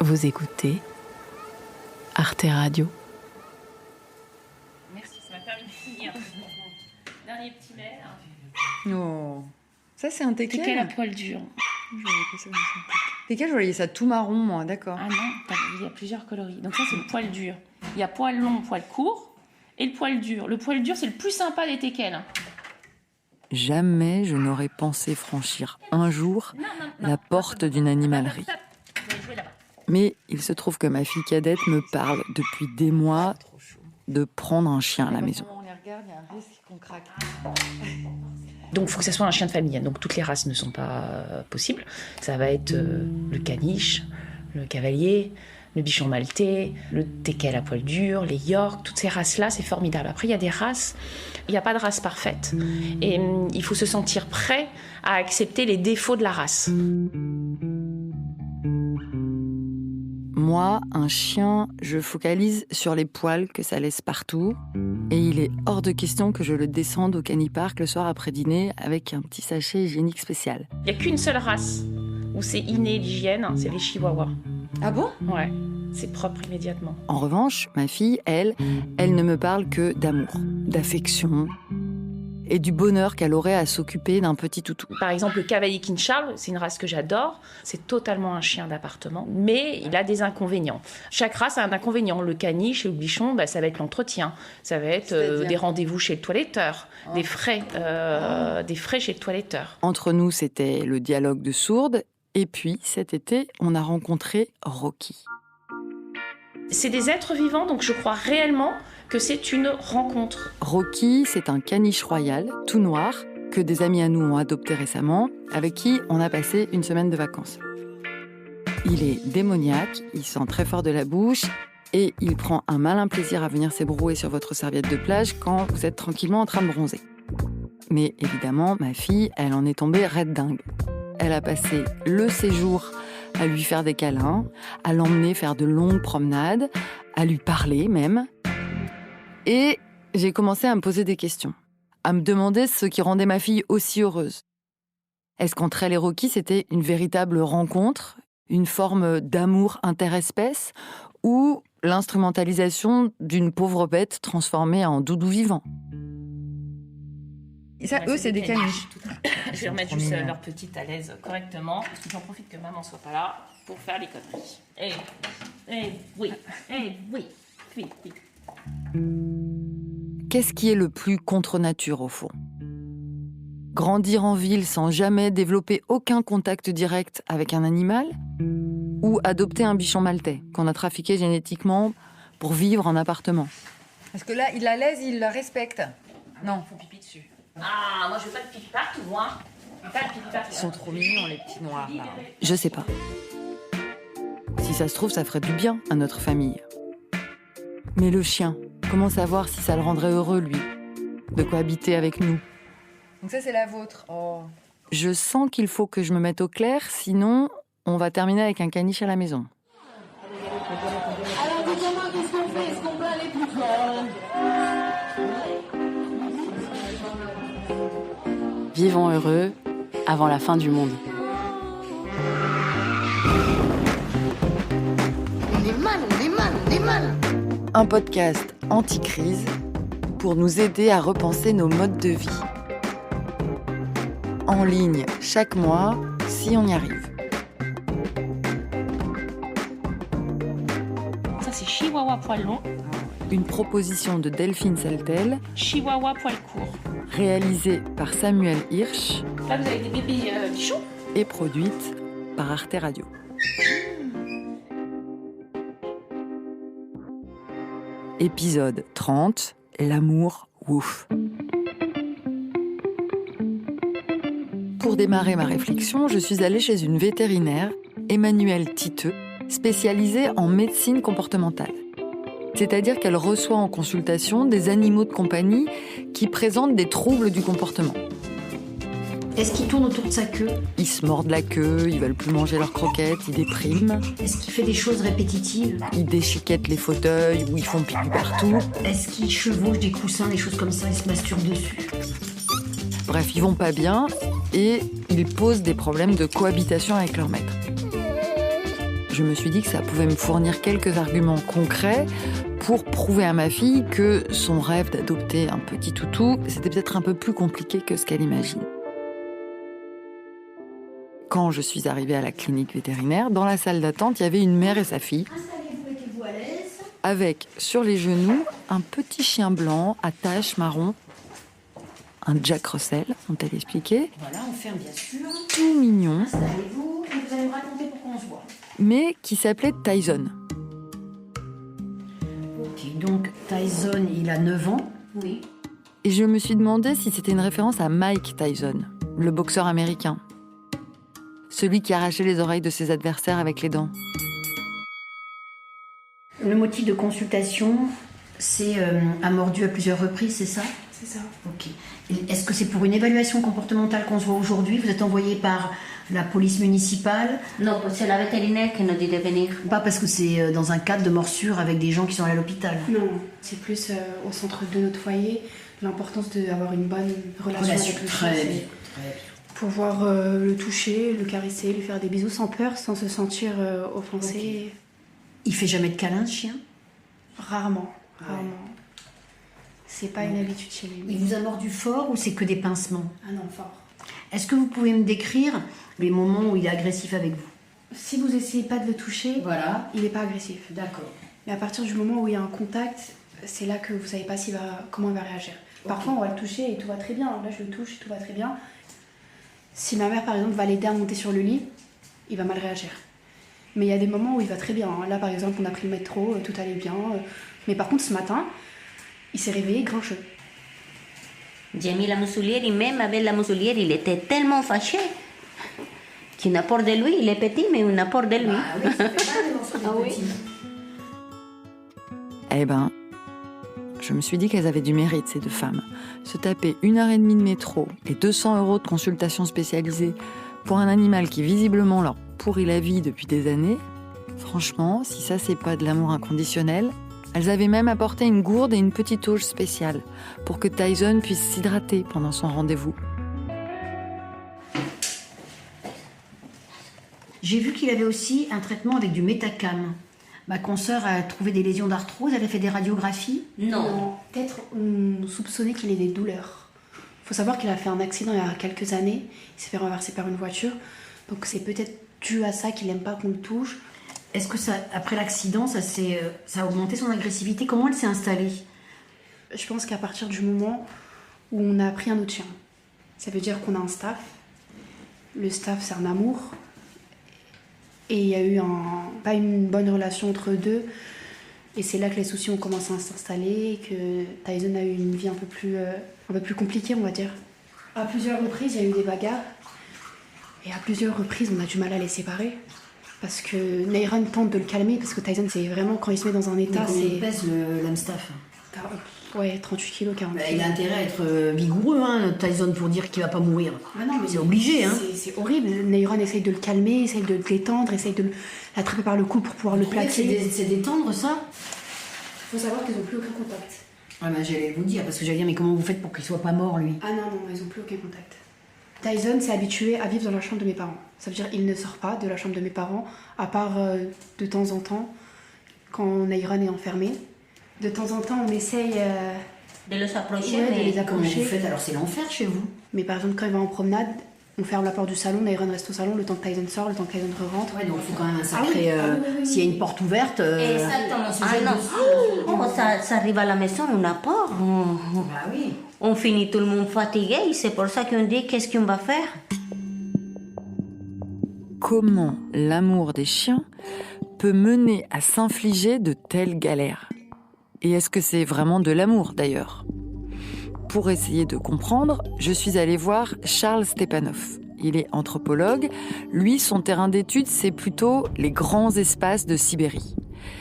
Vous écoutez Arte Radio. Merci, ça m'a permis de finir. Dernier petit mail. Oh, ça c'est un teckel. Teckel à poil dur. Teckel, je voyais ça tout marron, moi, d'accord. Ah non, il y a plusieurs coloris. Donc ça, c'est le poil dur. Il y a poil long, poil court et le poil dur. Le poil dur, c'est le plus sympa des teckels. Jamais je n'aurais pensé franchir un jour la porte d'une animalerie. Mais il se trouve que ma fille cadette me parle depuis des mois de prendre un chien à la maison. Quand on les regarde, il y a un risque qu'on craque. Donc, il faut que ça soit un chien de famille. Donc, toutes les races ne sont pas possibles. Ça va être le caniche, le cavalier, le bichon maltais, le teckel à poil dur, les yorks. Toutes ces races-là, c'est formidable. Après, il y a des races, il n'y a pas de race parfaite. Et il faut se sentir prêt à accepter les défauts de la race. Moi, un chien, je focalise sur les poils que ça laisse partout. Et il est hors de question que je le descende au canipark le soir après dîner avec un petit sachet hygiénique spécial. Il n'y a qu'une seule race où c'est inné l'hygiène, c'est les chihuahuas. Ah bon ? Ouais, c'est propre immédiatement. En revanche, ma fille, elle ne me parle que d'amour, d'affection et du bonheur qu'elle aurait à s'occuper d'un petit toutou. Par exemple, le cavalier King Charles, c'est une race que j'adore. C'est totalement un chien d'appartement, mais il a des inconvénients. Chaque race a un inconvénient. Le caniche et le bichon, ça va être l'entretien. Ça va être des rendez-vous chez le toiletteur, des frais chez le toiletteur. Entre nous, c'était le dialogue de sourdes. Et puis, cet été, on a rencontré Rocky. C'est des êtres vivants, donc je crois réellement que c'est une rencontre. Rocky, c'est un caniche royal, tout noir, que des amis à nous ont adopté récemment, avec qui on a passé une semaine de vacances. Il est démoniaque, il sent très fort de la bouche, et il prend un malin plaisir à venir s'ébrouer sur votre serviette de plage quand vous êtes tranquillement en train de bronzer. Mais évidemment, ma fille, elle en est tombée raide dingue. Elle a passé le séjour à lui faire des câlins, à l'emmener faire de longues promenades, à lui parler même. Et j'ai commencé à me poser des questions, à me demander ce qui rendait ma fille aussi heureuse. Est-ce qu'entre elle et Rocky, c'était une véritable rencontre, une forme d'amour interespèce, ou l'instrumentalisation d'une pauvre bête transformée en doudou vivant ? Et ça, eux, c'est des caniches. Je vais remettre juste leur petite à l'aise correctement, parce que j'en profite que maman soit pas là pour faire les conneries. Oui. Qu'est-ce qui est le plus contre nature au fond ? Grandir en ville sans jamais développer aucun contact direct avec un animal ? Ou adopter un bichon maltais qu'on a trafiqué génétiquement pour vivre en appartement ? Parce que là, il la laisse, il la respecte. Non. Ils font pipi dessus. Ah, moi je veux pas de pipi partout, moi. Pas de pipi partout. Ils sont trop mignons, les petits noirs, là. Je sais pas. Si ça se trouve, ça ferait du bien à notre famille. Mais le chien, comment savoir si ça le rendrait heureux, lui, de cohabiter avec nous ? Donc ça, c'est la vôtre. Oh. Je sens qu'il faut que je me mette au clair, sinon on va terminer avec un caniche à la maison. Alors, dites-moi, qu'est-ce qu'on fait ? Est-ce qu'on peut aller plus fort ? Vivons heureux avant la fin du monde. On est mal. Un podcast anti-crise pour nous aider à repenser nos modes de vie. En ligne chaque mois, si on y arrive. Ça, c'est chihuahua poil long, Une proposition de Delphine Saltel, chihuahua poil court. réalisée par Samuel Hirsch Là, vous avez des bébés bichons. et produite par Arte Radio. Épisode 30, l'amour, ouf. Pour démarrer ma réflexion, je suis allée chez une vétérinaire, Emmanuelle Titeux, spécialisée en médecine comportementale. C'est-à-dire qu'elle reçoit en consultation des animaux de compagnie qui présentent des troubles du comportement. Est-ce qu'il tourne autour de sa queue ? Ils se mordent la queue, ils veulent plus manger leurs croquettes, ils dépriment, Est-ce qu'il fait des choses répétitives ? ils déchiquettent les fauteuils ou ils font pipi partout. Est-ce qu'il chevauche des coussins, des choses comme ça, et se masturbe dessus ? Bref, ils vont pas bien et ils posent des problèmes de cohabitation avec leur maître. Je je me suis dit que ça pouvait me fournir quelques arguments concrets pour prouver à ma fille que son rêve d'adopter un petit toutou, c'était peut-être un peu plus compliqué que ce qu'elle imagine. Quand je suis arrivée à la clinique vétérinaire, dans la salle d'attente, il y avait une mère et sa fille, avec sur les genoux un petit chien blanc à taches marron, un Jack Russell, ont-elles expliqué. Voilà, on ferme bien sûr. Tout mignon, Installez-vous et vous allez me raconter pourquoi on se voit. mais qui s'appelait Tyson. Ok, donc Tyson, il a 9 ans. Oui. Et je me suis demandé si c'était une référence à Mike Tyson, le boxeur américain. Celui qui arrachait les oreilles de ses adversaires avec les dents. Le motif de consultation, c'est a mordu à plusieurs reprises, c'est ça? C'est ça. Ok. Et est-ce que c'est pour une évaluation comportementale qu'on se voit aujourd'hui? Vous êtes envoyé par la police municipale? Non, c'est la vétérinaire qui nous dit de venir. Pas parce que c'est dans un cadre de morsure avec des gens qui sont allés à l'hôpital? Non, c'est plus au centre de notre foyer, l'importance d'avoir une bonne relation avec le chien. Très bien. Pouvoir le toucher, le caresser, lui faire des bisous sans peur, sans se sentir offensé. Ok. Il fait jamais de câlins, ce chien? Rarement. Ouais. C'est pas une habitude chez lui. Il vous a mordu fort ou c'est que des pincements? Ah non, fort. Est-ce que vous pouvez me décrire les moments où il est agressif avec vous? Si vous essayez pas de le toucher, Voilà. il est pas agressif. D'accord. Mais à partir du moment où il y a un contact, c'est là que vous savez pas comment il va réagir. Parfois, on va le toucher et tout va très bien. Là, je le touche et tout va très bien. Si ma mère, par exemple, va l'aider à monter sur le lit, il va mal réagir. Mais il y a des moments où il va très bien. Là, par exemple, on a pris le métro, tout allait bien. Mais par contre, ce matin, il s'est réveillé grincheux. J'ai mis la muselière et même avec la muselière, il était tellement fâché qu'une apport de lui, il est petit, mais une apport de lui. Ah oui, ça fait mal les morceaux des Ah oui. petits. Eh ben, je me suis dit qu'elles avaient du mérite, ces deux femmes. Se taper 1h30 de métro et 200 € de consultation spécialisée pour un animal qui visiblement leur pourrit la vie depuis des années. Franchement, si ça c'est pas de l'amour inconditionnel. Elles avaient même apporté une gourde et une petite auge spéciale pour que Tyson puisse s'hydrater pendant son rendez-vous. J'ai vu qu'il avait aussi un traitement avec du méthacam. Ma consoeur a trouvé des lésions d'arthrose, elle a fait des radiographies. Non. Peut-être on soupçonnait qu'il ait des douleurs. Il faut savoir qu'il a fait un accident il y a quelques années. Il s'est fait renverser par une voiture. Donc c'est peut-être dû à ça qu'il n'aime pas qu'on le touche. Est-ce que ça, après l'accident, ça a augmenté son agressivité? Comment elle s'est installée? Je pense qu'à partir du moment où on a pris un autre chien, ça veut dire qu'on a un staff. Le staff, c'est un amour. Et il y a eu pas une bonne relation entre eux deux. Et c'est là que les soucis ont commencé à s'installer, que Tyson a eu une vie un peu plus compliquée, on va dire. À plusieurs reprises, il y a eu des bagarres. Et à plusieurs reprises, on a du mal à les séparer. Parce que Neyron tente de le calmer, parce que Tyson, c'est vraiment, quand il se met dans un état, Combien il c'est... pèse l'Amstaff? Ouais, 38 kilos, 40 kilos. Il a intérêt à être vigoureux, hein, notre Tyson, pour dire qu'il va pas mourir. Ah non, mais c'est obligé, hein. C'est horrible. Neyron essaye de le calmer, essaye de le détendre, essaye de l'attraper par le cou pour pouvoir le plaquer. C'est détendre, ça? Il faut savoir qu'ils n'ont plus aucun contact. Ah bah, j'allais vous dire, parce que j'allais dire, mais comment vous faites pour qu'il soit pas mort, lui? Ah non, ils n'ont plus aucun contact. Tyson s'est habitué à vivre dans la chambre de mes parents. Ça veut dire qu'il ne sort pas de la chambre de mes parents, à part de temps en temps, quand Neyron est enfermé. De temps en temps, on essaye De les approcher, de mais les Comment approcher. vous faites? Alors, c'est l'enfer chez vous. Mais par exemple, quand il va en promenade, on ferme la porte du salon, Neyron reste au salon, le temps que Tyson sort, le temps que Tyson rentre. Ouais, donc il faut quand même un sacré... oui. S'il y a une porte ouverte... Exactement. Ah non. Oh, ça arrive à la maison, on a peur. Bah oui. On finit tout le monde fatigué, c'est pour ça qu'on dit qu'est-ce qu'on va faire. Comment l'amour des chiens peut mener à s'infliger de telles galères? Et est-ce que c'est vraiment de l'amour, d'ailleurs? Pour essayer de comprendre, je suis allée voir Charles Stepanov. Il est anthropologue. Lui, son terrain d'étude, c'est plutôt les grands espaces de Sibérie.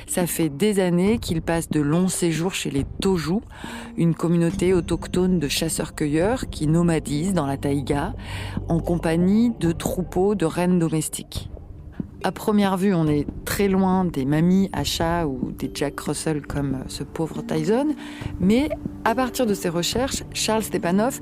Ça fait des années qu'il passe de longs séjours chez les Toju, une communauté autochtone de chasseurs-cueilleurs qui nomadisent dans la taïga en compagnie de troupeaux de rennes domestiques. À première vue, on est très loin des mamies à chat ou des Jack Russell comme ce pauvre Tyson. Mais à partir de ses recherches, Charles Stepanov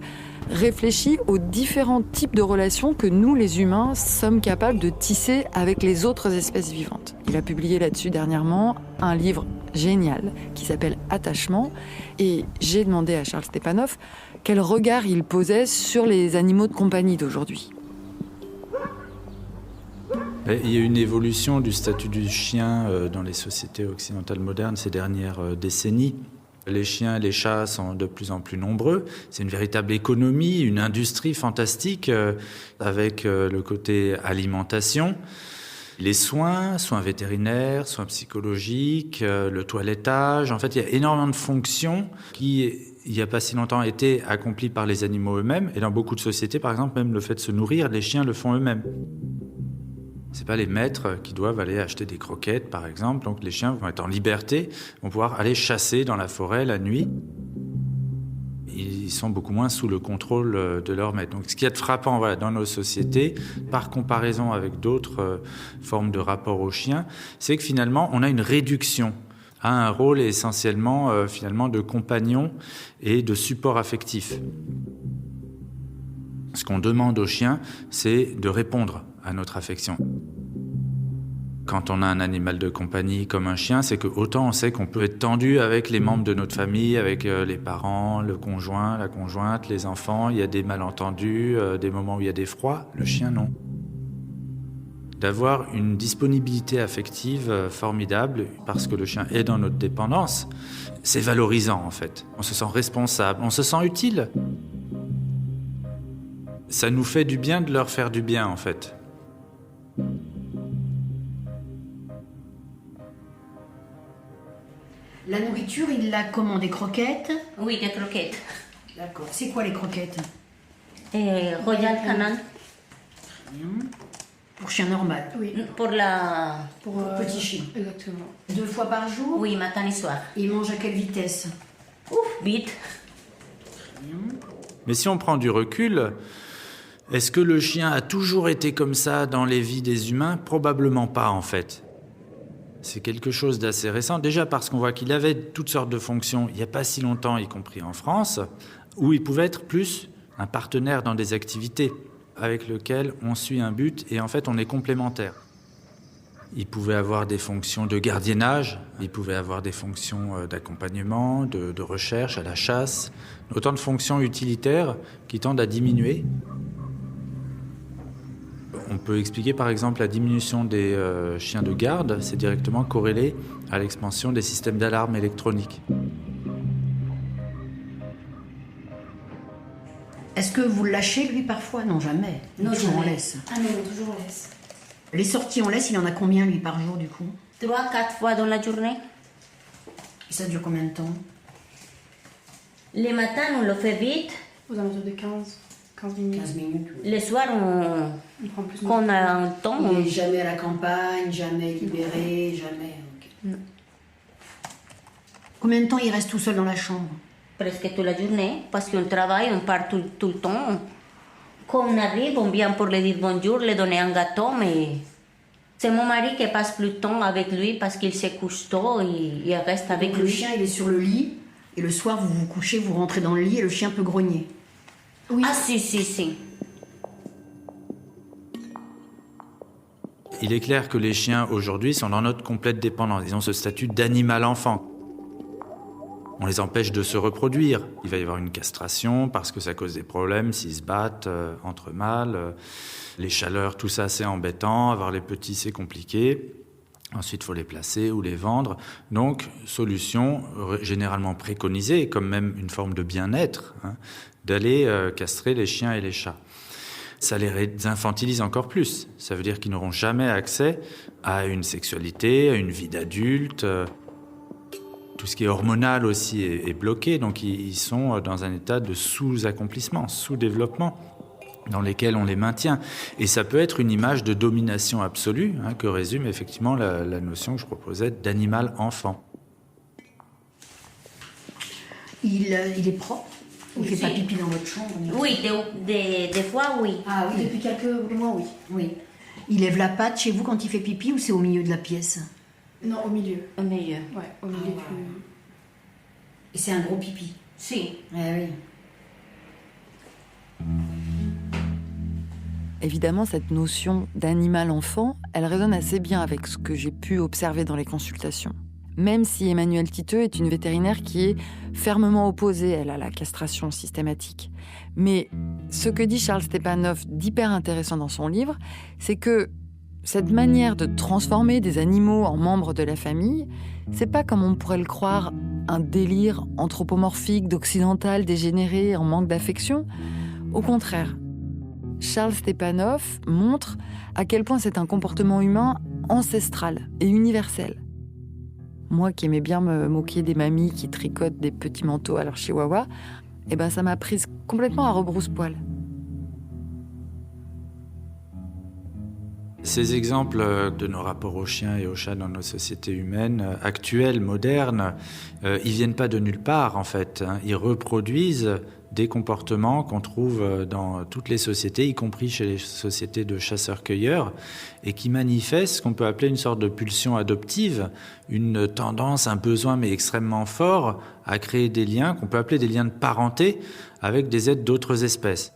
réfléchit aux différents types de relations que nous, les humains, sommes capables de tisser avec les autres espèces vivantes. Il a publié là-dessus dernièrement un livre génial qui s'appelle Attachement. Et j'ai demandé à Charles Stepanov quel regard il posait sur les animaux de compagnie d'aujourd'hui. Il y a une évolution du statut du chien dans les sociétés occidentales modernes ces dernières décennies. Les chiens et les chats sont de plus en plus nombreux. C'est une véritable économie, une industrie fantastique avec le côté alimentation. Les soins vétérinaires, soins psychologiques, le toilettage. En fait, il y a énormément de fonctions qui, il n'y a pas si longtemps, étaient accomplies par les animaux eux-mêmes. Et dans beaucoup de sociétés, par exemple, même le fait de se nourrir, les chiens le font eux-mêmes. C'est pas les maîtres qui doivent aller acheter des croquettes, par exemple. Donc les chiens vont être en liberté, vont pouvoir aller chasser dans la forêt la nuit. Ils sont beaucoup moins sous le contrôle de leur maître. Donc ce qui est frappant dans nos sociétés, par comparaison avec d'autres formes de rapport aux chiens, c'est que finalement on a une réduction à un rôle essentiellement finalement de compagnon et de support affectif. Ce qu'on demande aux chiens, c'est de répondre à notre affection. Quand on a un animal de compagnie comme un chien, c'est que autant on sait qu'on peut être tendu avec les membres de notre famille, avec les parents, le conjoint, la conjointe, les enfants. Il y a des malentendus, des moments où il y a des froids. Le chien, non. D'avoir une disponibilité affective formidable, parce que le chien est dans notre dépendance, c'est valorisant en fait. On se sent responsable, on se sent utile. Ça nous fait du bien de leur faire du bien en fait. La nourriture, il la commande des croquettes? Oui, des croquettes. D'accord. C'est quoi les croquettes? Royal Canin. Pour chien normal? Oui. Pour petit chien. Exactement. 2 fois par jour? Oui, matin et soir. Il mange à quelle vitesse? Vite. Mais si on prend du recul, est-ce que le chien a toujours été comme ça dans les vies des humains? Probablement pas, en fait. C'est quelque chose d'assez récent, déjà parce qu'on voit qu'il avait toutes sortes de fonctions il n'y a pas si longtemps, y compris en France, où il pouvait être plus un partenaire dans des activités avec lesquelles on suit un but et en fait on est complémentaires. Il pouvait avoir des fonctions de gardiennage, il pouvait avoir des fonctions d'accompagnement, de recherche, à la chasse, autant de fonctions utilitaires qui tendent à diminuer. On peut expliquer par exemple la diminution des chiens de garde, c'est directement corrélé à l'expansion des systèmes d'alarme électroniques. Est-ce que vous le lâchez lui parfois? Non, jamais. Non, toujours jamais. on laisse. Ah non, toujours on laisse. Les sorties on laisse, il en a combien lui par jour du coup? 3-4 fois dans la journée. Et ça dure combien de temps? Les matins, on le fait vite. Aux alentours de 15 minutes. 15 minutes. Oui. Le soir, On prend plus quand on a un temps, Il n'est jamais à la campagne, jamais libéré, jamais. Ok. Non. Combien de temps il reste tout seul dans la chambre? presque toute la journée, parce qu'on travaille, on part tout le temps. Quand on arrive, on vient pour lui dire bonjour, lui donner un gâteau, mais c'est mon mari qui passe plus de temps avec lui parce qu'il se couche tôt et il reste avec Donc, lui. le chien, il est sur le lit, et le soir, vous vous couchez, vous rentrez dans le lit, et le chien peut grogner. Oui. Ah si. Il est clair que les chiens, aujourd'hui, sont dans notre complète dépendance. Ils ont ce statut d'animal-enfant. On les empêche de se reproduire. Il va y avoir une castration parce que ça cause des problèmes s'ils se battent entre mâles. Les chaleurs, tout ça, c'est embêtant. Avoir les petits, c'est compliqué. Ensuite, il faut les placer ou les vendre. Donc, solution généralement préconisée, comme même une forme de bien-être, d'aller castrer les chiens et les chats. Ça les infantilise encore plus. Ça veut dire qu'ils n'auront jamais accès à une sexualité, à une vie d'adulte. Tout ce qui est hormonal aussi est bloqué, donc ils sont dans un état de sous-accomplissement, sous-développement, dans lesquels on les maintient. Et ça peut être une image de domination absolue, que résume effectivement la notion que je proposais d'animal-enfant. Il est propre? Il ne fait pas pipi dans votre chambre? Oui, des fois, oui. Ah oui, depuis quelques mois, oui. Il lève la patte chez vous quand il fait pipi ou c'est au milieu de la pièce? Non, au milieu. Au milieu. Ouais, au milieu du... Et c'est un gros pipi. Si. Oui. Évidemment, cette notion d'animal-enfant, elle résonne assez bien avec ce que j'ai pu observer dans les consultations. Même si Emmanuelle Titeux est une vétérinaire qui est fermement opposée, elle, à la castration systématique. Mais ce que dit Charles Stepanov d'hyper intéressant dans son livre, c'est que cette manière de transformer des animaux en membres de la famille, c'est pas comme on pourrait le croire un délire anthropomorphique d'occidental dégénéré en manque d'affection. Au contraire, Charles Stepanov montre à quel point c'est un comportement humain ancestral et universel. Moi qui aimais bien me moquer des mamies qui tricotent des petits manteaux à leur chihuahua, ça m'a prise complètement à rebrousse-poil. Ces exemples de nos rapports aux chiens et aux chats dans nos sociétés humaines actuelles, modernes, ils viennent pas de nulle part en fait. Ils reproduisent des comportements qu'on trouve dans toutes les sociétés, y compris chez les sociétés de chasseurs-cueilleurs, et qui manifestent ce qu'on peut appeler une sorte de pulsion adoptive, une tendance, un besoin mais extrêmement fort à créer des liens qu'on peut appeler des liens de parenté avec des êtres d'autres espèces.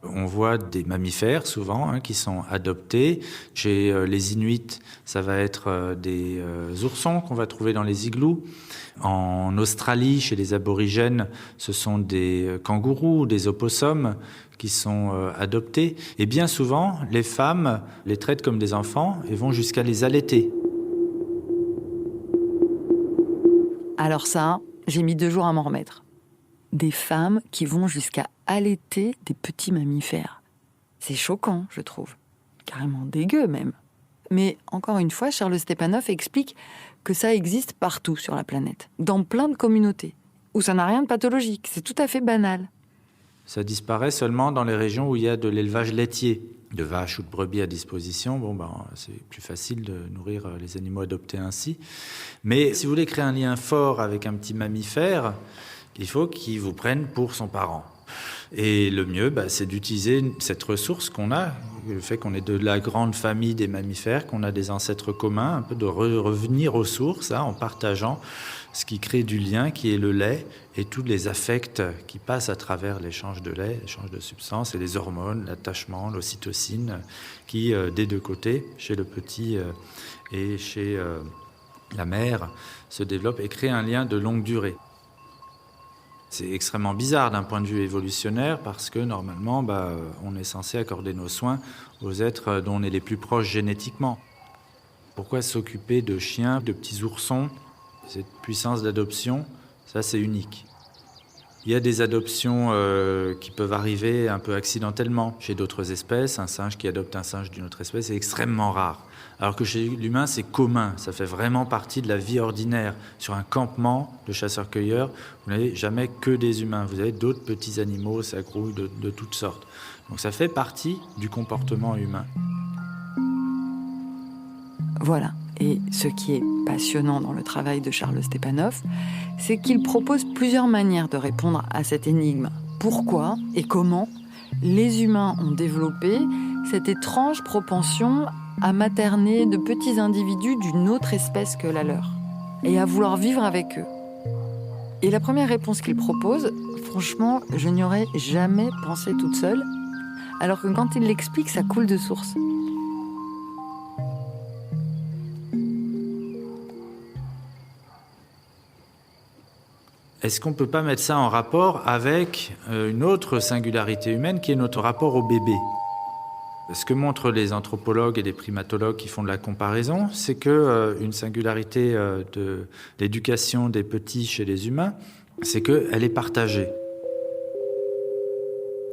On voit des mammifères souvent qui sont adoptés. Chez les Inuits, ça va être des oursons qu'on va trouver dans les igloos. En Australie, chez les aborigènes, ce sont des kangourous, des opossums qui sont adoptés. Et bien souvent, les femmes les traitent comme des enfants et vont jusqu'à les allaiter. Alors ça, j'ai mis 2 jours à m'en remettre. Des femmes qui vont jusqu'à allaiter des petits mammifères. C'est choquant, je trouve. Carrément dégueu, même. Mais encore une fois, Charles Stepanov explique que ça existe partout sur la planète, dans plein de communautés, où ça n'a rien de pathologique, c'est tout à fait banal. Ça disparaît seulement dans les régions où il y a de l'élevage laitier, de vaches ou de brebis à disposition. C'est plus facile de nourrir les animaux adoptés ainsi. Mais si vous voulez créer un lien fort avec un petit mammifère, il faut qu'il vous prenne pour son parent. Et le mieux, c'est d'utiliser cette ressource qu'on a, le fait qu'on est de la grande famille des mammifères, qu'on a des ancêtres communs, un peu de revenir aux sources en partageant ce qui crée du lien, qui est le lait, et tous les affects qui passent à travers l'échange de lait, l'échange de substances, et les hormones, l'attachement, l'ocytocine, qui, des deux côtés, chez le petit et chez la mère, se développent et créent un lien de longue durée. C'est extrêmement bizarre d'un point de vue évolutionnaire parce que normalement, on est censé accorder nos soins aux êtres dont on est les plus proches génétiquement. Pourquoi s'occuper de chiens, de petits oursons? Cette puissance d'adoption, ça c'est unique. Il y a des adoptions qui peuvent arriver un peu accidentellement chez d'autres espèces. Un singe qui adopte un singe d'une autre espèce est extrêmement rare. Alors que chez l'humain, c'est commun. Ça fait vraiment partie de la vie ordinaire. Sur un campement de chasseurs-cueilleurs, vous n'avez jamais que des humains. Vous avez d'autres petits animaux, ça grouille de toutes sortes. Donc ça fait partie du comportement humain. Voilà. Et ce qui est passionnant dans le travail de Charles Stepanov, c'est qu'il propose plusieurs manières de répondre à cette énigme. Pourquoi et comment les humains ont développé cette étrange propension à materner de petits individus d'une autre espèce que la leur et à vouloir vivre avec eux. Et la première réponse qu'il propose, franchement, je n'y aurais jamais pensé toute seule, alors que quand il l'explique, ça coule de source. Est-ce qu'on ne peut pas mettre ça en rapport avec une autre singularité humaine qui est notre rapport au bébé ? Ce que montrent les anthropologues et les primatologues qui font de la comparaison, c'est qu'une singularité de l'éducation des petits chez les humains, c'est qu'elle est partagée.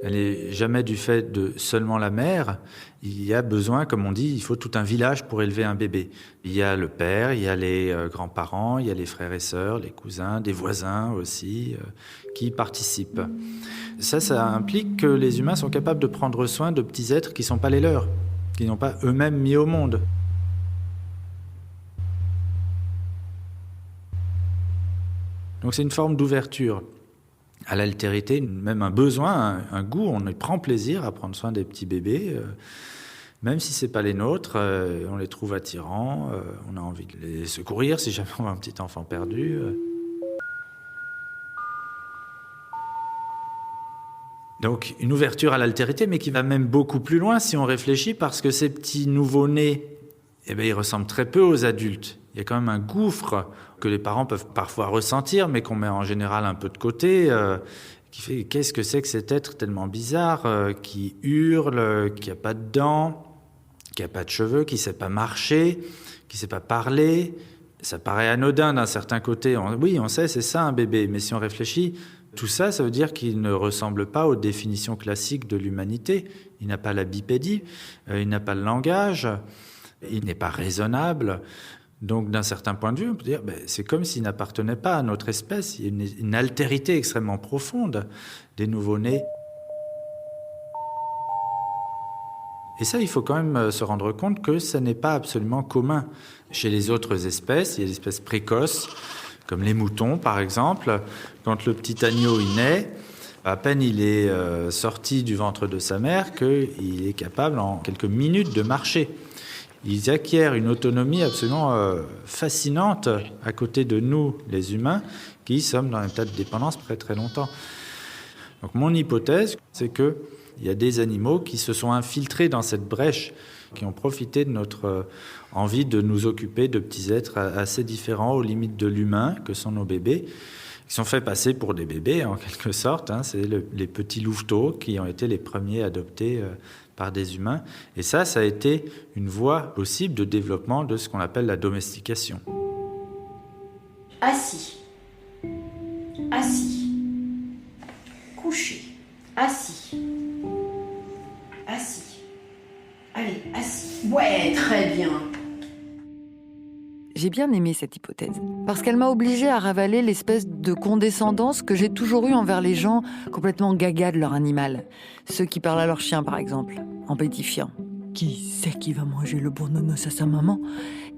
Elle n'est jamais du fait de seulement la mère. Il y a besoin, comme on dit, il faut tout un village pour élever un bébé. Il y a le père, il y a les grands-parents, il y a les frères et sœurs, les cousins, des voisins aussi, qui participent. Ça implique que les humains sont capables de prendre soin de petits êtres qui ne sont pas les leurs, qui n'ont pas eux-mêmes mis au monde. Donc c'est une forme d'ouverture à l'altérité, même un besoin, un goût. On prend plaisir à prendre soin des petits bébés. Même si ce n'est pas les nôtres, on les trouve attirants, on a envie de les secourir si jamais on voit un petit enfant perdu. Donc une ouverture à l'altérité, mais qui va même beaucoup plus loin si on réfléchit, parce que ces petits nouveau-nés, ils ressemblent très peu aux adultes. Il y a quand même un gouffre que les parents peuvent parfois ressentir, mais qu'on met en général un peu de côté, qui fait qu'est-ce que c'est que cet être tellement bizarre, qui hurle, qui n'a pas de dents, qui n'a pas de cheveux, qui ne sait pas marcher, qui ne sait pas parler. Ça paraît anodin d'un certain côté. Oui, on sait, c'est ça un bébé, mais si on réfléchit, tout ça, ça veut dire qu'il ne ressemble pas aux définitions classiques de l'humanité. Il n'a pas la bipédie, il n'a pas le langage, il n'est pas raisonnable. Donc, d'un certain point de vue, on peut dire c'est comme s'il n'appartenait pas à notre espèce. Il y a une altérité extrêmement profonde des nouveau-nés. Et ça, il faut quand même se rendre compte que ça n'est pas absolument commun. Chez les autres espèces, il y a des espèces précoces, comme les moutons par exemple. Quand le petit agneau il naît, à peine il est sorti du ventre de sa mère qu'il est capable en quelques minutes de marcher. Ils acquièrent une autonomie absolument fascinante à côté de nous, les humains, qui sommes dans un état de dépendance très très longtemps. Donc mon hypothèse, c'est qu'il y a des animaux qui se sont infiltrés dans cette brèche, qui ont profité de notre envie de nous occuper de petits êtres assez différents aux limites de l'humain, que sont nos bébés, qui sont fait passer pour des bébés en quelque sorte. C'est les petits louveteaux qui ont été les premiers adoptés par des humains. Et ça a été une voie possible de développement de ce qu'on appelle la domestication. Assis. Assis. Couché. Assis. Assis. Allez, assis. Ouais, très bien. J'ai bien aimé cette hypothèse, parce qu'elle m'a obligée à ravaler l'espèce de condescendance que j'ai toujours eue envers les gens complètement gaga de leur animal. Ceux qui parlent à leur chien, par exemple, en pétifiant. Qui c'est qui va manger le bon nonos à sa maman ?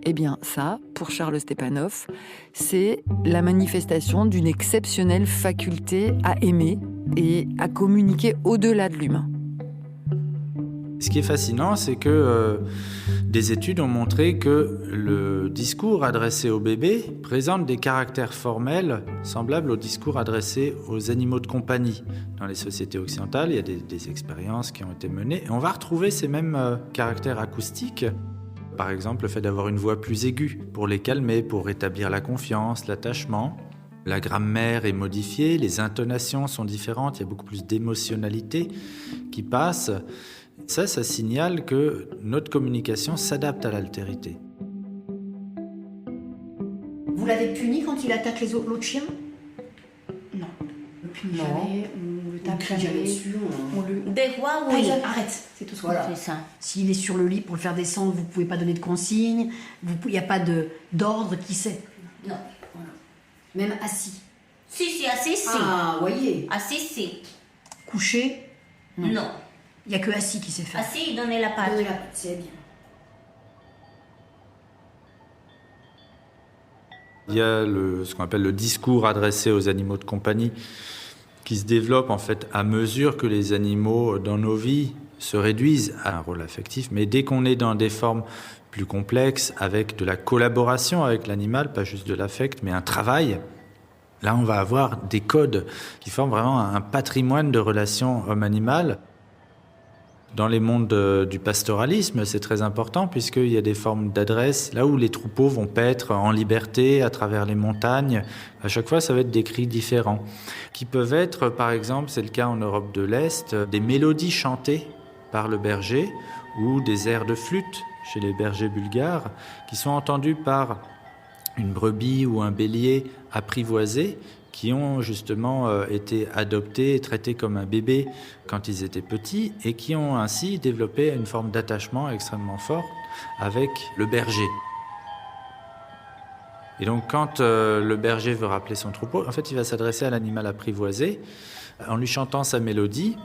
Eh bien, ça, pour Charles Stepanov, c'est la manifestation d'une exceptionnelle faculté à aimer et à communiquer au-delà de l'humain. Ce qui est fascinant, c'est que des études ont montré que le discours adressé aux bébés présente des caractères formels semblables au discours adressé aux animaux de compagnie. Dans les sociétés occidentales, il y a des expériences qui ont été menées. Et on va retrouver ces mêmes caractères acoustiques. Par exemple, le fait d'avoir une voix plus aiguë pour les calmer, pour rétablir la confiance, l'attachement. La grammaire est modifiée, les intonations sont différentes, il y a beaucoup plus d'émotionnalité qui passe. Ça signale que notre communication s'adapte à l'altérité. Vous l'avez puni quand il attaque l'autre chien ? Non. On le punit jamais, on le tape jamais. Des fois, oui. Arrête, c'est tout ce qu'on C'est ça. S'il est sur le lit pour le faire descendre, vous ne pouvez pas donner de consignes, il n'y a pas d'ordre qui sait. Non. Voilà. Même assis. Si, assis, si. Ah, voyez. Assis, si. Couché ? Non. Il n'y a que assis qui sait faire. Assis, donner la patte. Donner la patte, c'est bien. Il y a ce qu'on appelle le discours adressé aux animaux de compagnie qui se développe en fait à mesure que les animaux dans nos vies se réduisent à un rôle affectif. Mais dès qu'on est dans des formes plus complexes, avec de la collaboration avec l'animal, pas juste de l'affect, mais un travail, là on va avoir des codes qui forment vraiment un patrimoine de relations homme-animal. Dans les mondes du pastoralisme, c'est très important puisqu'il y a des formes d'adresse. Là où les troupeaux vont paître en liberté à travers les montagnes, à chaque fois, ça va être des cris différents. Qui peuvent être, par exemple, c'est le cas en Europe de l'Est, des mélodies chantées par le berger ou des airs de flûte chez les bergers bulgares qui sont entendus par une brebis ou un bélier apprivoisé qui ont justement été adoptés et traités comme un bébé quand ils étaient petits et qui ont ainsi développé une forme d'attachement extrêmement fort avec le berger. Et donc quand le berger veut rappeler son troupeau, en fait il va s'adresser à l'animal apprivoisé en lui chantant sa mélodie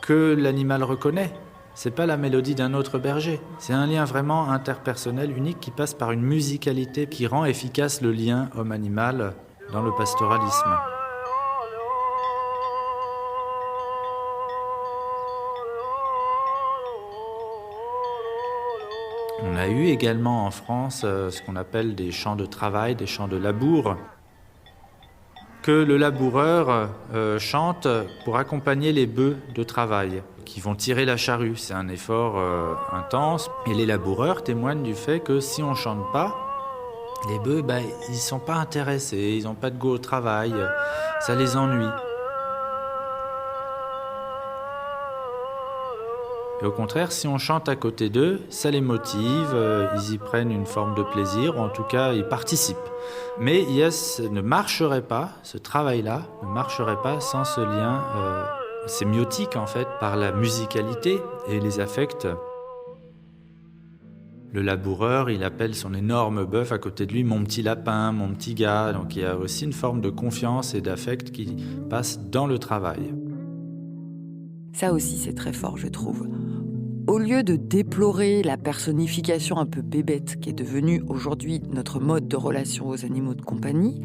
que l'animal reconnaît. C'est pas la mélodie d'un autre berger. C'est un lien vraiment interpersonnel unique qui passe par une musicalité qui rend efficace le lien homme-animal dans le pastoralisme. eu également en France ce qu'on appelle des champs de travail, des champs de labour, que le laboureur chante pour accompagner les bœufs de travail qui vont tirer la charrue. C'est un effort intense. Et les laboureurs témoignent du fait que si on ne chante pas, les bœufs, ils ne sont pas intéressés, ils n'ont pas de goût au travail, ça les ennuie. Et au contraire, si on chante à côté d'eux, ça les motive, ils y prennent une forme de plaisir, ou en tout cas, ils participent. Mais ne marcherait pas, ce travail-là ne marcherait pas sans ce lien sémiotique, en fait, par la musicalité et les affects. Le laboureur, il appelle son énorme bœuf à côté de lui « mon petit lapin, mon petit gars ». Donc il y a aussi une forme de confiance et d'affect qui passe dans le travail. Ça aussi, c'est très fort, je trouve. Au lieu de déplorer la personnification un peu bébête qui est devenue aujourd'hui notre mode de relation aux animaux de compagnie,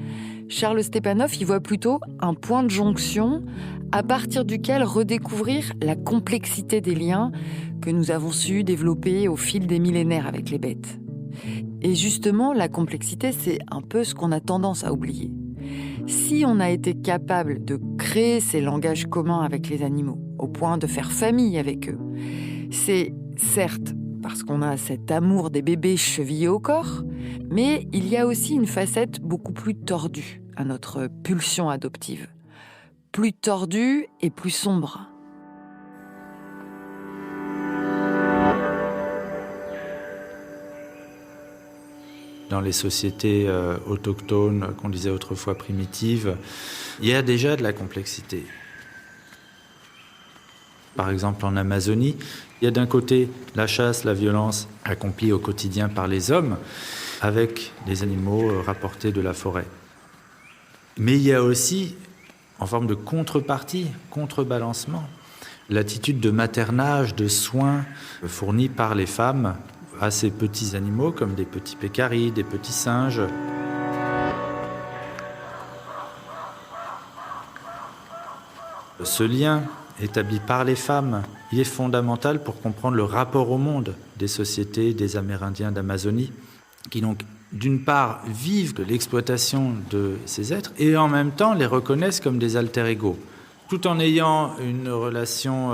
Charles Stepanov y voit plutôt un point de jonction à partir duquel redécouvrir la complexité des liens que nous avons su développer au fil des millénaires avec les bêtes. Et justement, la complexité, c'est un peu ce qu'on a tendance à oublier. Si on a été capable de créer ces langages communs avec les animaux, au point de faire famille avec eux, c'est certes parce qu'on a cet amour des bébés chevillés au corps, mais il y a aussi une facette beaucoup plus tordue à notre pulsion adoptive. Plus tordue et plus sombre. Dans les sociétés autochtones, qu'on disait autrefois primitives, il y a déjà de la complexité. Par exemple, en Amazonie, il y a d'un côté la chasse, la violence accomplie au quotidien par les hommes avec les animaux rapportés de la forêt. Mais il y a aussi, en forme de contrepartie, contrebalancement, l'attitude de maternage, de soins fournis par les femmes à ces petits animaux comme des petits pécaris, des petits singes. Ce lien établi par les femmes, il est fondamental pour comprendre le rapport au monde des sociétés des Amérindiens d'Amazonie, qui donc, d'une part, vivent de l'exploitation de ces êtres et en même temps les reconnaissent comme des alter-ego, tout en ayant une relation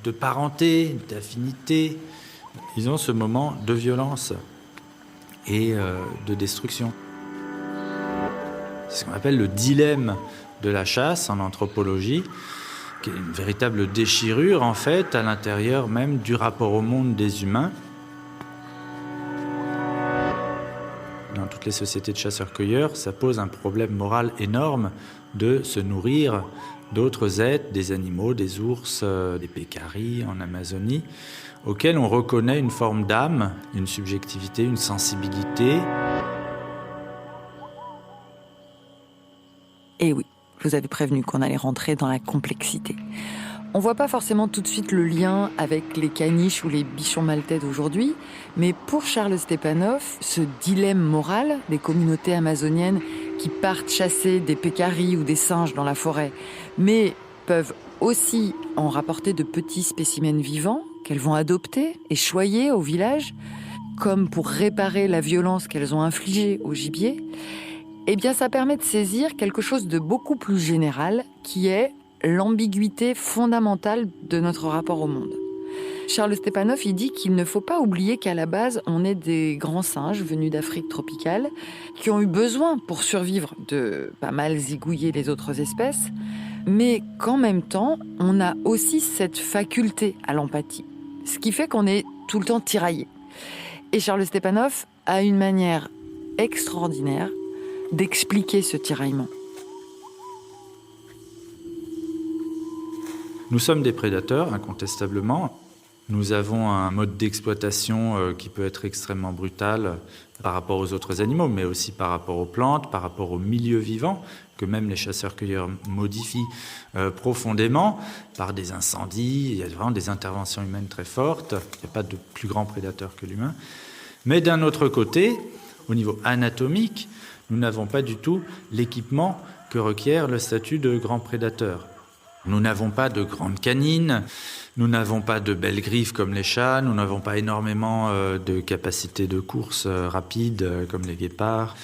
de parenté, d'affinité. Ils ont ce moment de violence et de destruction. C'est ce qu'on appelle le dilemme de la chasse en anthropologie, qui est une véritable déchirure, en fait, à l'intérieur même du rapport au monde des humains. Dans toutes les sociétés de chasseurs-cueilleurs, ça pose un problème moral énorme de se nourrir d'autres êtres, des animaux, des ours, des pécaris en Amazonie, auxquels on reconnaît une forme d'âme, une subjectivité, une sensibilité. Et oui, je vous avais prévenu qu'on allait rentrer dans la complexité. On voit pas forcément tout de suite le lien avec les caniches ou les bichons maltais d'aujourd'hui, mais pour Charles Stepanov, ce dilemme moral des communautés amazoniennes qui partent chasser des pécaris ou des singes dans la forêt, mais peuvent aussi en rapporter de petits spécimens vivants qu'elles vont adopter et choyer au village, comme pour réparer la violence qu'elles ont infligée au gibier, eh bien ça permet de saisir quelque chose de beaucoup plus général, qui est l'ambiguïté fondamentale de notre rapport au monde. Charles Stepanov, il dit qu'il ne faut pas oublier qu'à la base, on est des grands singes venus d'Afrique tropicale qui ont eu besoin, pour survivre, de pas mal zigouiller les autres espèces, mais qu'en même temps, on a aussi cette faculté à l'empathie, ce qui fait qu'on est tout le temps tiraillé. Et Charles Stepanov a une manière extraordinaire d'expliquer ce tiraillement. Nous sommes des prédateurs, incontestablement. Nous avons un mode d'exploitation qui peut être extrêmement brutal par rapport aux autres animaux, mais aussi par rapport aux plantes, par rapport aux milieux vivants, que même les chasseurs-cueilleurs modifient profondément par des incendies. Il y a vraiment des interventions humaines très fortes. Il n'y a pas de plus grand prédateur que l'humain. Mais d'un autre côté, au niveau anatomique, nous n'avons pas du tout l'équipement que requiert le statut de grand prédateur. Nous n'avons pas de grandes canines, nous n'avons pas de belles griffes comme les chats, nous n'avons pas énormément de capacités de course rapide comme les guépards.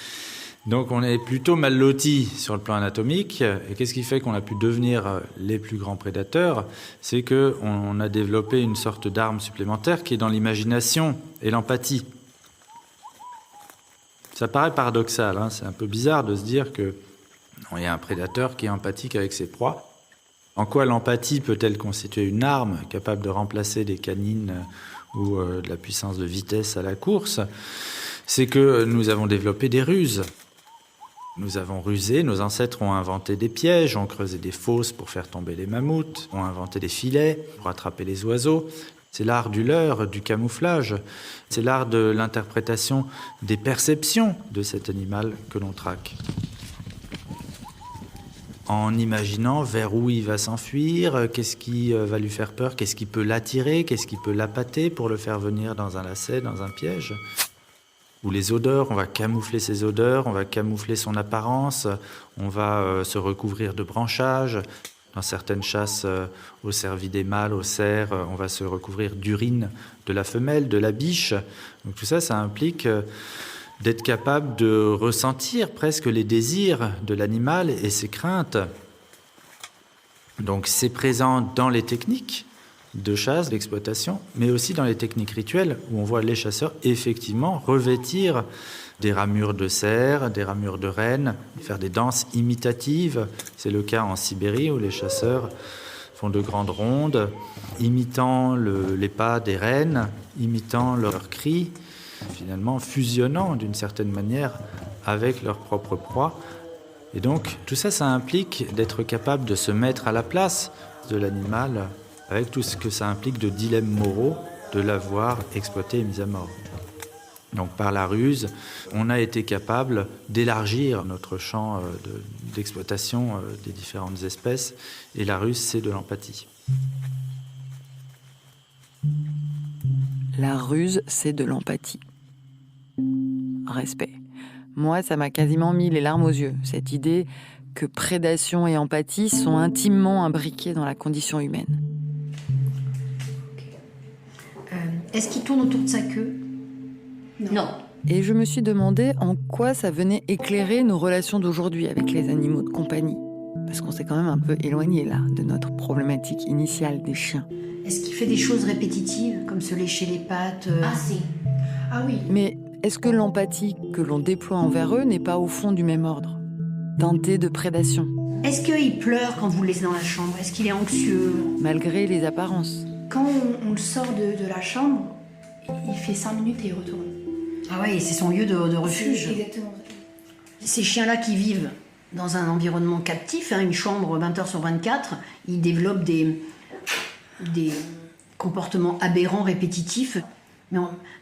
Donc on est plutôt mal lotis sur le plan anatomique. Et qu'est-ce qui fait qu'on a pu devenir les plus grands prédateurs ? C'est qu'on a développé une sorte d'arme supplémentaire qui est dans l'imagination et l'empathie. Ça paraît paradoxal, hein, c'est un peu bizarre de se dire qu'il y a un prédateur qui est empathique avec ses proies. En quoi l'empathie peut-elle constituer une arme capable de remplacer des canines ou de la puissance de vitesse à la course ? C'est que nous avons développé des ruses. Nous avons rusé, nos ancêtres ont inventé des pièges, ont creusé des fosses pour faire tomber les mammouths, ont inventé des filets pour attraper les oiseaux. C'est l'art du leurre, du camouflage. C'est l'art de l'interprétation des perceptions de cet animal que l'on traque. En imaginant vers où il va s'enfuir, qu'est-ce qui va lui faire peur, qu'est-ce qui peut l'attirer, qu'est-ce qui peut l'appâter pour le faire venir dans un lacet, dans un piège. Ou les odeurs, on va camoufler ses odeurs, on va camoufler son apparence, on va se recouvrir de branchages. Dans certaines chasses au cervidés des mâles, au cerf, on va se recouvrir d'urine de la femelle, de la biche. Donc tout ça, ça implique d'être capable de ressentir presque les désirs de l'animal et ses craintes. Donc c'est présent dans les techniques de chasse, d'exploitation, mais aussi dans les techniques rituelles où on voit les chasseurs effectivement revêtir des ramures de cerf, des ramures de renne, faire des danses imitatives. C'est le cas en Sibérie où les chasseurs font de grandes rondes, imitant les pas des rennes, imitant leurs cris, finalement fusionnant d'une certaine manière avec leur propre proie. Et donc tout ça, ça implique d'être capable de se mettre à la place de l'animal avec tout ce que ça implique de dilemmes moraux, de l'avoir exploité et mis à mort. Donc par la ruse, on a été capable d'élargir notre champ d'exploitation des différentes espèces, et la ruse, c'est de l'empathie. La ruse, c'est de l'empathie. Respect. Moi, ça m'a quasiment mis les larmes aux yeux, cette idée que prédation et empathie sont intimement imbriquées dans la condition humaine. Est-ce qu'il tourne autour de sa queue ? Non. Et je me suis demandé en quoi ça venait éclairer nos relations d'aujourd'hui avec les animaux de compagnie. Parce qu'on s'est quand même un peu éloigné là de notre problématique initiale des chiens. Est-ce qu'il fait des choses répétitives, comme se lécher les pattes Ah si. Ah oui. Mais est-ce que l'empathie que l'on déploie envers eux n'est pas au fond du même ordre, teintée de prédation? Est-ce qu'il pleure quand vous le laissez dans la chambre ? Est-ce qu'il est anxieux ? Malgré les apparences. Quand on le sort de la chambre, il fait 5 minutes et il retourne. Ah oui, c'est son lieu de refuge. Exactement. Ces chiens-là qui vivent dans un environnement captif, une chambre 20h sur 24, ils développent des comportements aberrants, répétitifs. Mais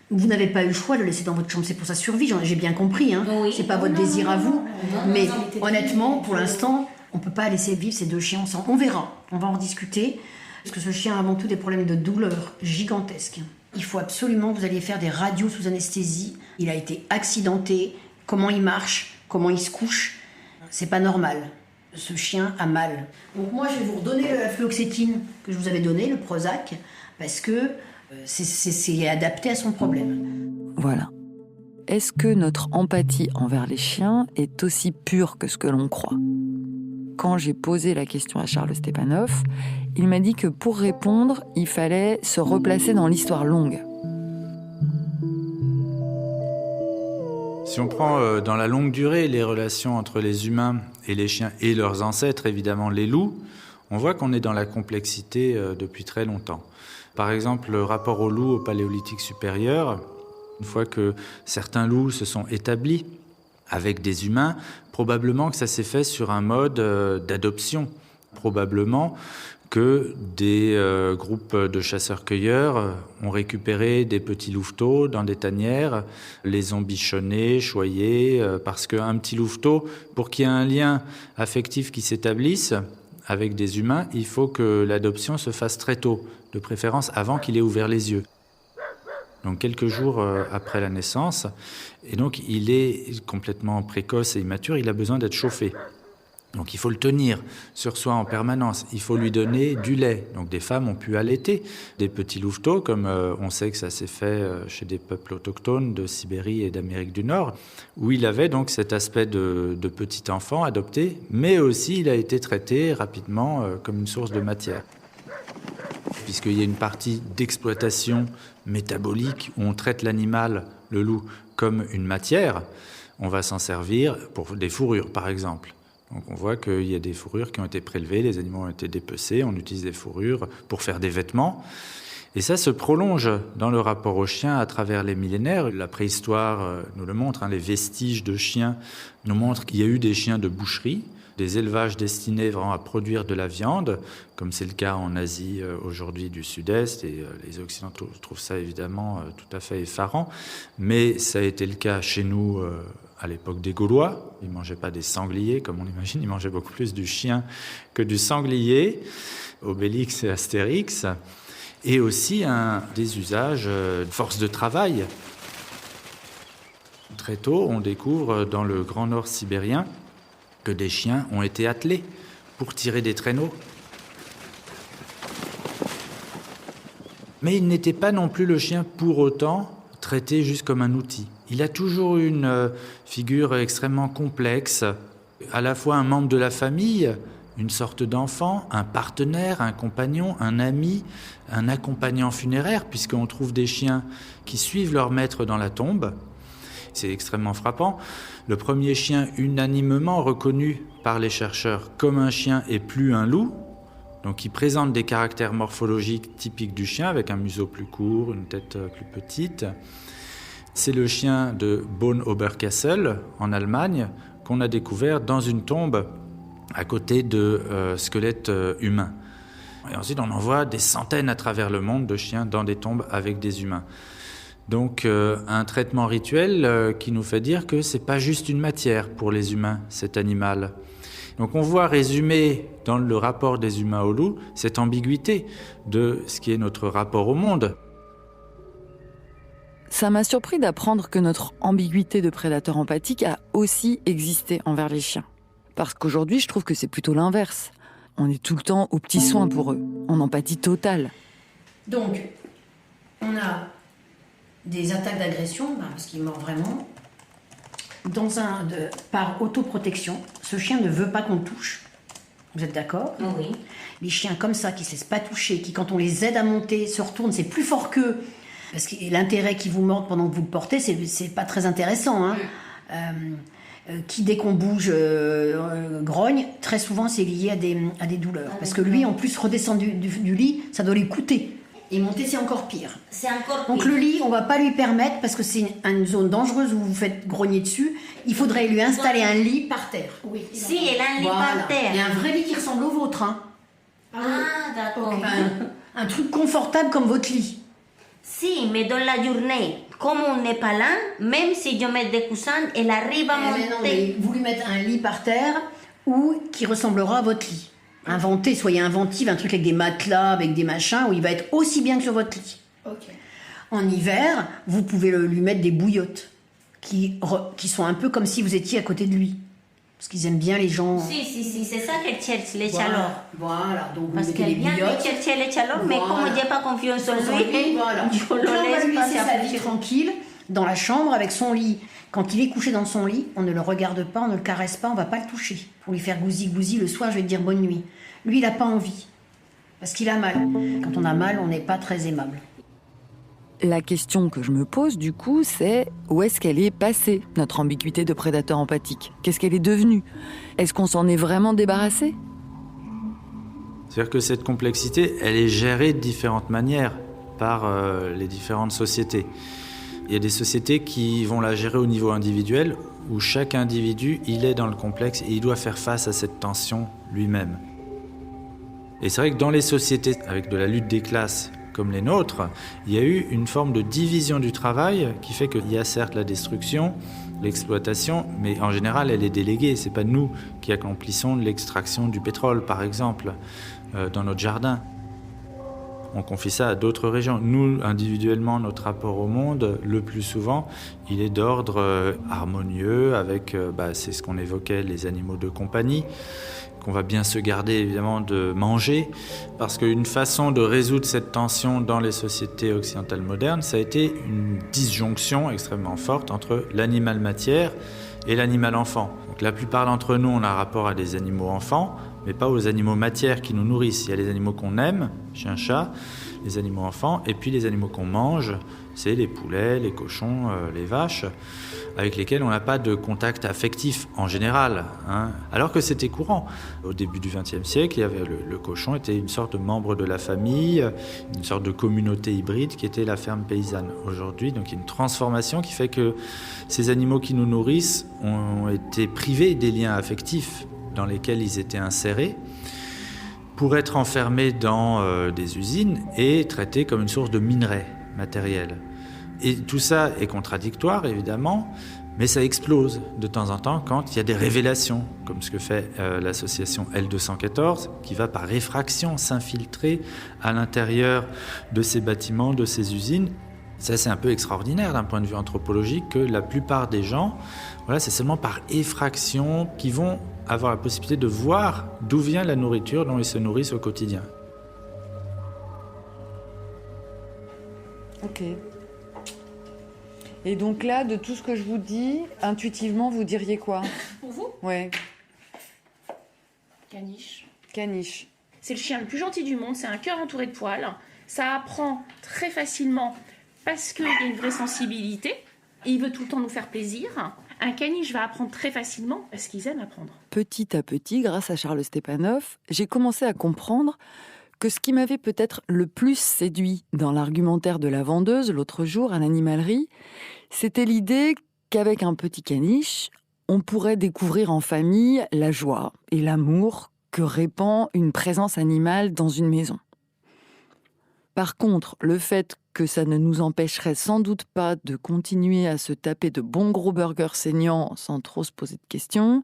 vous n'avez pas eu le choix de le laisser dans votre chambre, c'est pour sa survie, j'ai bien compris. Oui. C'est pas votre désir à vous. Mais honnêtement, pour l'instant, on ne peut pas laisser vivre ces deux chiens ensemble. On verra, on va en discuter. Parce que ce chien a avant tout des problèmes de douleur gigantesques. Il faut absolument que vous alliez faire des radios sous anesthésie. Il a été accidenté. Comment il marche, comment il se couche, c'est pas normal. Ce chien a mal. Donc moi, je vais vous redonner la fluoxétine que je vous avais donnée, le Prozac, parce que c'est adapté à son problème. Voilà. Est-ce que notre empathie envers les chiens est aussi pure que ce que l'on croit ? Quand j'ai posé la question à Charles Stepanov, il m'a dit que pour répondre, il fallait se replacer dans l'histoire longue. Si on prend dans la longue durée les relations entre les humains et les chiens et leurs ancêtres, évidemment les loups, on voit qu'on est dans la complexité depuis très longtemps. Par exemple, le rapport aux loups au Paléolithique supérieur, une fois que certains loups se sont établis avec des humains, probablement que ça s'est fait sur un mode d'adoption. Probablement que des groupes de chasseurs-cueilleurs ont récupéré des petits louveteaux dans des tanières, les ont bichonnés, choyés, parce qu'un petit louveteau, pour qu'il y ait un lien affectif qui s'établisse avec des humains, il faut que l'adoption se fasse très tôt, de préférence avant qu'il ait ouvert les yeux. Donc quelques jours après la naissance, et donc il est complètement précoce et immature, il a besoin d'être chauffé. Donc il faut le tenir sur soi en permanence. Il faut lui donner du lait. Donc des femmes ont pu allaiter des petits louveteaux, comme on sait que ça s'est fait chez des peuples autochtones de Sibérie et d'Amérique du Nord, où il avait donc cet aspect de petit enfant adopté, mais aussi il a été traité rapidement comme une source de matière. Puisqu'il y a une partie d'exploitation métabolique où on traite l'animal, le loup, comme une matière, on va s'en servir pour des fourrures par exemple. Donc on voit qu'il y a des fourrures qui ont été prélevées, les animaux ont été dépecés, on utilise des fourrures pour faire des vêtements. Et ça se prolonge dans le rapport au chien à travers les millénaires. La préhistoire nous le montre, les vestiges de chiens nous montrent qu'il y a eu des chiens de boucherie, des élevages destinés vraiment à produire de la viande, comme c'est le cas en Asie aujourd'hui du Sud-Est, et les Occidentaux trouvent ça évidemment tout à fait effarant, mais ça a été le cas chez nous à l'époque des Gaulois. Ils ne mangeaient pas des sangliers, comme on imagine, ils mangeaient beaucoup plus du chien que du sanglier, Obélix et Astérix, et aussi des usages de force de travail. Très tôt, on découvre dans le Grand Nord sibérien que des chiens ont été attelés pour tirer des traîneaux. Mais il n'était pas non plus le chien pour autant traité juste comme un outil. Il a toujours eu une figure extrêmement complexe, à la fois un membre de la famille, une sorte d'enfant, un partenaire, un compagnon, un ami, un accompagnant funéraire, puisqu'on trouve des chiens qui suivent leur maître dans la tombe. C'est extrêmement frappant. Le premier chien unanimement reconnu par les chercheurs comme un chien et plus un loup, donc il présente des caractères morphologiques typiques du chien, avec un museau plus court, une tête plus petite. C'est le chien de Bonn-Oberkassel, en Allemagne, qu'on a découvert dans une tombe à côté de squelettes humains. Et ensuite, on en voit des centaines à travers le monde de chiens dans des tombes avec des humains. Donc un traitement rituel qui nous fait dire que ce n'est pas juste une matière pour les humains, cet animal. Donc on voit résumer dans le rapport des humains au loup cette ambiguïté de ce qui est notre rapport au monde. Ça m'a surpris d'apprendre que notre ambiguïté de prédateur empathique a aussi existé envers les chiens. Parce qu'aujourd'hui, je trouve que c'est plutôt l'inverse. On est tout le temps aux petits soins pour eux, en empathie totale. Donc, on a des attaques d'agression, parce qu'il mord vraiment. Par autoprotection, ce chien ne veut pas qu'on le touche. Vous êtes d'accord ? Oui. Les chiens comme ça, qui ne se laissent pas toucher, qui quand on les aide à monter, se retournent, c'est plus fort qu'eux. Parce que l'intérêt qu'ils vous mordent pendant que vous le portez, c'est pas très intéressant. Hein. Qui, dès qu'on bouge, grogne, très souvent c'est lié à des douleurs. Parce que lui, en plus, redescendre du lit, ça doit lui coûter. Et monter, c'est encore pire. C'est encore pire. Donc le lit, on va pas lui permettre, parce que c'est une zone dangereuse où vous faites grogner dessus, il faudrait lui installer un lit par terre. Oui. Si, elle a un lit par terre. Et un vrai lit qui ressemble au vôtre. Hein. Ah, d'accord. Un truc confortable comme votre lit. Si, mais dans la journée, comme on n'est pas là, même si je mets des coussins, elle arrive à monter. Non, mais vous lui mettez un lit par terre ou qui ressemblera à votre lit. Inventez, soyez inventive, un truc avec des matelas, avec des machins, où il va être aussi bien que sur votre lit. Ok. En hiver, vous pouvez lui mettre des bouillottes qui sont un peu comme si vous étiez à côté de lui. Parce qu'ils aiment bien les gens... Si, c'est ça qu'elle cherche, les chaleurs. Voilà, donc vous parce mettez des qu'elle vient bouillottes. de chercher les chaleurs, mais comme je n'ai pas confiance en lui, voilà. je le on va lui laisse laisser sa vie tranquille, dans la chambre, avec son lit. Quand il est couché dans son lit, on ne le regarde pas, on ne le caresse pas, on ne va pas le toucher. Pour lui faire gousi-gousi, le soir, je vais te dire bonne nuit. Lui, il n'a pas envie. Parce qu'il a mal. Quand on a mal, on n'est pas très aimable. La question que je me pose, du coup, c'est où est-ce qu'elle est passée, notre ambiguïté de prédateur empathique ? Qu'est-ce qu'elle est devenue ? Est-ce qu'on s'en est vraiment débarrassé ? C'est-à-dire que cette complexité, elle est gérée de différentes manières par les différentes sociétés. Il y a des sociétés qui vont la gérer au niveau individuel, où chaque individu, il est dans le complexe et il doit faire face à cette tension lui-même. Et c'est vrai que dans les sociétés avec de la lutte des classes comme les nôtres, il y a eu une forme de division du travail qui fait qu'il y a certes la destruction, l'exploitation, mais en général elle est déléguée. C'est pas nous qui accomplissons l'extraction du pétrole, par exemple, dans notre jardin. on confie ça à d'autres régions. Nous, individuellement, notre rapport au monde, le plus souvent, il est d'ordre harmonieux avec, c'est ce qu'on évoquait, les animaux de compagnie, qu'on va bien se garder évidemment de manger, parce qu'une façon de résoudre cette tension dans les sociétés occidentales modernes, ça a été une disjonction extrêmement forte entre l'animal matière et l'animal enfant. Donc la plupart d'entre nous, on a un rapport à des animaux enfants, mais pas aux animaux matières qui nous nourrissent. Il y a les animaux qu'on aime, chien, chat, les animaux enfants, et puis les animaux qu'on mange, c'est les poulets, les cochons, les vaches, avec lesquels on n'a pas de contact affectif en général, hein. Alors que c'était courant. Au début du XXe siècle, il y avait le cochon était une sorte de membre de la famille, une sorte de communauté hybride qui était la ferme paysanne. Aujourd'hui, donc il y a une transformation qui fait que ces animaux qui nous nourrissent ont été privés des liens affectifs dans lesquels ils étaient insérés, pour être enfermés dans des usines et traités comme une source de minerais matériels. Et tout ça est contradictoire, évidemment, mais ça explose de temps en temps quand il y a des révélations, comme ce que fait l'association L214, qui va par effraction s'infiltrer à l'intérieur de ces bâtiments, de ces usines. Ça, c'est un peu extraordinaire d'un point de vue anthropologique que la plupart des gens, c'est seulement par effraction qu'ils vont avoir la possibilité de voir d'où vient la nourriture dont ils se nourrissent au quotidien. Ok. Et donc là, de tout ce que je vous dis, intuitivement, vous diriez quoi? Pour vous? Ouais. Caniche. Caniche. C'est le chien le plus gentil du monde, c'est un cœur entouré de poils. Ça apprend très facilement parce qu'il y a une vraie sensibilité. Il veut tout le temps nous faire plaisir. Un caniche va apprendre très facilement parce qu'ils aiment apprendre. Petit à petit, grâce à Charles Stepanov, j'ai commencé à comprendre que ce qui m'avait peut-être le plus séduit dans l'argumentaire de la vendeuse l'autre jour à l'animalerie, c'était l'idée qu'avec un petit caniche, on pourrait découvrir en famille la joie et l'amour que répand une présence animale dans une maison. Par contre, le fait que ça ne nous empêcherait sans doute pas de continuer à se taper de bons gros burgers saignants sans trop se poser de questions,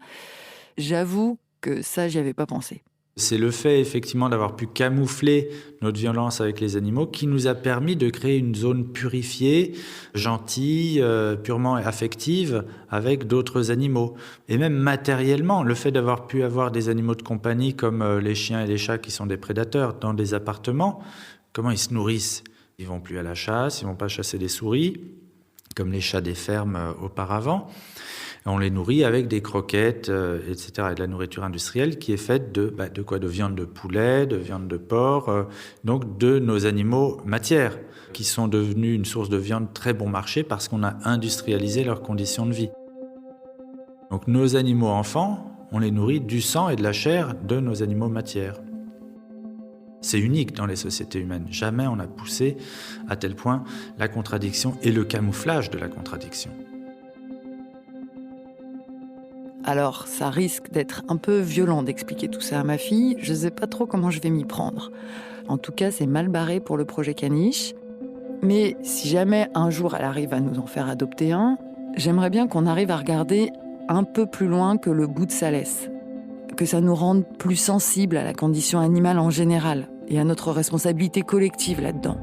j'avoue que ça, j'y avais pas pensé. C'est le fait, effectivement, d'avoir pu camoufler notre violence avec les animaux qui nous a permis de créer une zone purifiée, gentille, purement affective avec d'autres animaux. Et même matériellement, le fait d'avoir pu avoir des animaux de compagnie comme les chiens et les chats qui sont des prédateurs dans des appartements, comment ils se nourrissent? Ils vont plus à la chasse, ils vont pas chasser des souris, comme les chats des fermes auparavant. On les nourrit avec des croquettes, etc., et de la nourriture industrielle qui est faite de quoi? De viande de poulet, de viande de porc, donc de nos animaux matières, qui sont devenus une source de viande très bon marché parce qu'on a industrialisé leurs conditions de vie. Donc nos animaux enfants, on les nourrit du sang et de la chair de nos animaux matières. C'est unique dans les sociétés humaines. Jamais on a poussé à tel point la contradiction et le camouflage de la contradiction. Alors, ça risque d'être un peu violent d'expliquer tout ça à ma fille. Je ne sais pas trop comment je vais m'y prendre. En tout cas, c'est mal barré pour le projet Caniche. Mais si jamais un jour elle arrive à nous en faire adopter un, j'aimerais bien qu'on arrive à regarder un peu plus loin que le bout de sa laisse. Que ça nous rende plus sensibles à la condition animale en général et à notre responsabilité collective là-dedans,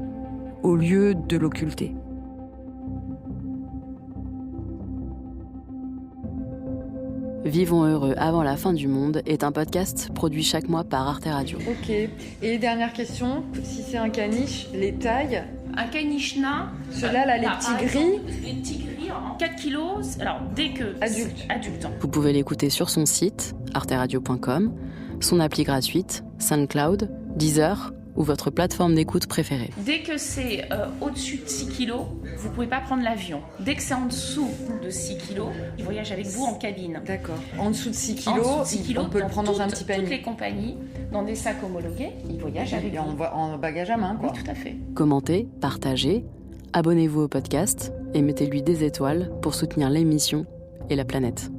au lieu de l'occulter. Vivons heureux avant la fin du monde est un podcast produit chaque mois par Arte Radio. Ok. Et dernière question, si c'est un caniche, les tailles? Un caniche nain. Ceux-là, là, les petits gris? Les petits gris en 4 kilos, alors dès que... Adulte. Vous pouvez l'écouter sur son site, arteradio.com, son appli gratuite, SoundCloud, Deezer ou votre plateforme d'écoute préférée. Dès que c'est au-dessus de 6 kilos, vous ne pouvez pas prendre l'avion. Dès que c'est en dessous de 6 kilos, il voyage avec vous en cabine. D'accord. En dessous de 6 kilos, on peut le prendre dans un petit panier. Toutes les compagnies, dans des sacs homologués, il voyage avec vous. En bagage à main, quoi. Oui, tout à fait. Commentez, partagez, abonnez-vous au podcast et mettez-lui des étoiles pour soutenir l'émission et la planète.